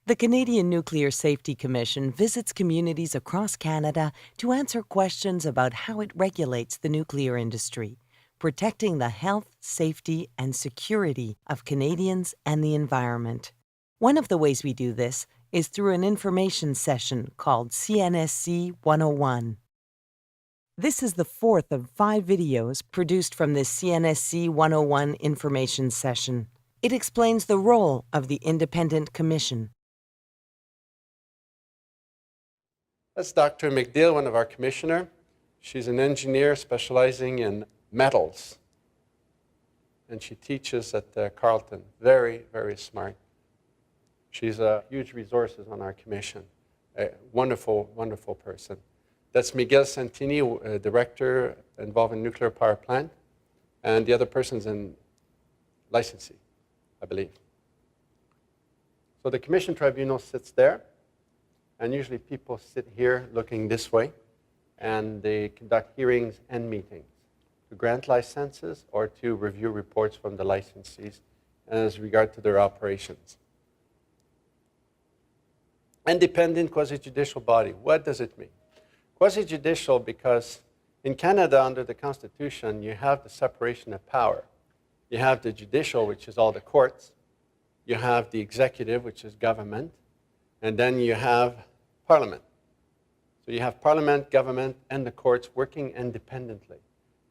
The Canadian Nuclear Safety Commission visits communities across Canada to answer questions about how it regulates the nuclear industry, protecting the health, safety, and security of Canadians and the environment. One of the ways we do this is through an information session called CNSC 101. This is the fourth of 5 videos produced from this CNSC 101 information session. It explains the role of the Independent Commission. That's Dr. McDill, one of our commissioner. She's an engineer specializing in metals. And she teaches at Carleton. Very, very smart. She's a huge resources on our commission. A wonderful, wonderful person. That's Miguel Santini, director involved in nuclear power plant. And the other person's in licensee, I believe. So the commission tribunal sits there. And usually people sit here looking this way, and they conduct hearings and meetings to grant licenses or to review reports from the licensees as regard to their operations. Independent quasi-judicial body, what does it mean? Quasi-judicial because in Canada, under the Constitution, you have the separation of power. You have the judicial, which is all the courts. You have the executive, which is government. And then you have Parliament. So you have Parliament, government, and the courts working independently.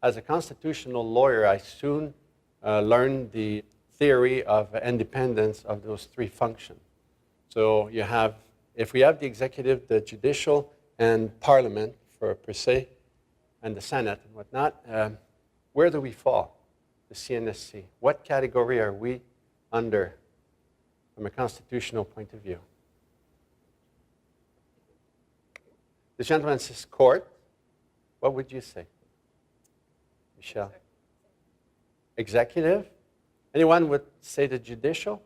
As a constitutional lawyer, I soon learned the theory of independence of those 3 functions. So you have, if we have the executive, the judicial, and Parliament for per se, and the Senate and whatnot, where do we fall? The CNSC. What category are we under from a constitutional point of view? The gentleman says court. What would you say? Michelle? Executive? Anyone would say the judicial?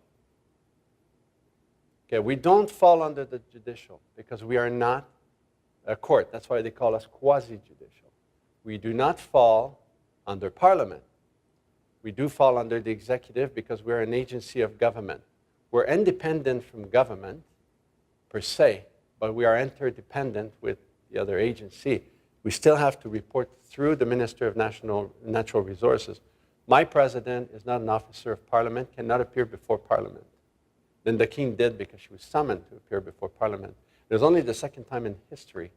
Okay, we don't fall under the judicial because we are not a court. That's why they call us quasi-judicial. We do not fall under Parliament. We do fall under the executive because we're an agency of government. We're independent from government per se, but we are interdependent with the other agency. We still have to report through the Minister of Natural Resources. My president is not an officer of Parliament, cannot appear before Parliament. Linda Keane did because she was summoned to appear before Parliament. It was only the 2nd time in history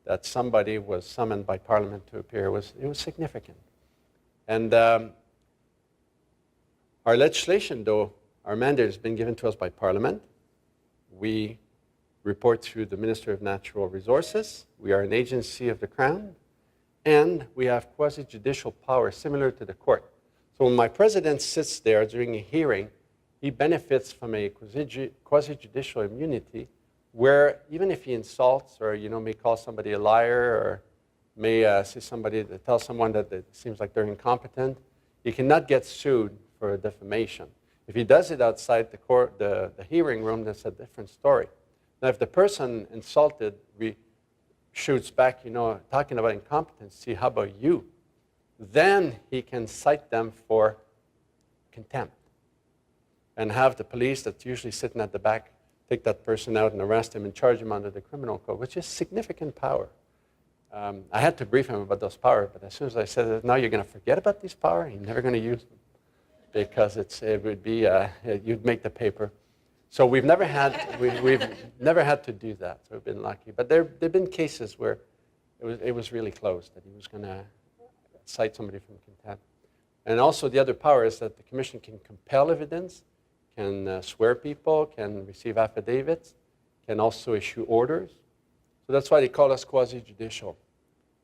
that somebody was summoned by Parliament to appear. It was significant. And our legislation, though, our mandate has been given to us by Parliament. We report through the Minister of Natural Resources. We are an agency of the Crown. And we have quasi-judicial power similar to the court. So when my president sits there during a hearing, he benefits from a quasi-judicial immunity where even if he insults or may call somebody a liar or may say somebody to tell someone that it seems like they're incompetent, he cannot get sued for defamation. If he does it outside the court, the hearing room, that's a different story. Now, if the person insulted shoots back, talking about incompetency, how about you? Then he can cite them for contempt and have the police that's usually sitting at the back take that person out and arrest him and charge him under the criminal code, which is significant power. I had to brief him about those powers, but as soon as I said that, now you're going to forget about these powers, you're never going to use them because it would be, you'd make the paper. So we've never had, we've never had to do that, so we've been lucky. But there have been cases where it was really close, that he was going to cite somebody from contempt. And also the other power is that the commission can compel evidence, can swear people, can receive affidavits, can also issue orders. So that's why they call us quasi-judicial.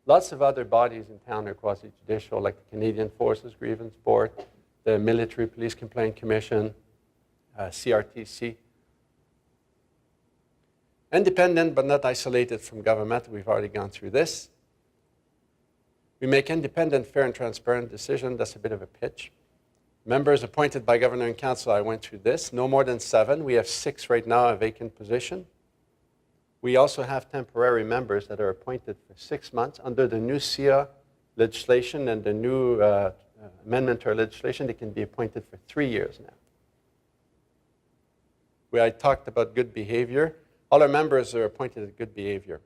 Lots of other bodies in town are quasi-judicial, like the Canadian Forces Grievance Board, the Military Police Complaint Commission, CRTC. Independent but not isolated from government. We've already gone through this. We make independent, fair, and transparent decisions. That's a bit of a pitch. Members appointed by Governor and Council, I went through this. No more than 7. We have 6 right now, a vacant position. We also have temporary members that are appointed for 6 months. Under the new SIA legislation and the new amendment to our legislation, they can be appointed for 3 years now. I talked about good behavior. All our members are appointed at good behavior.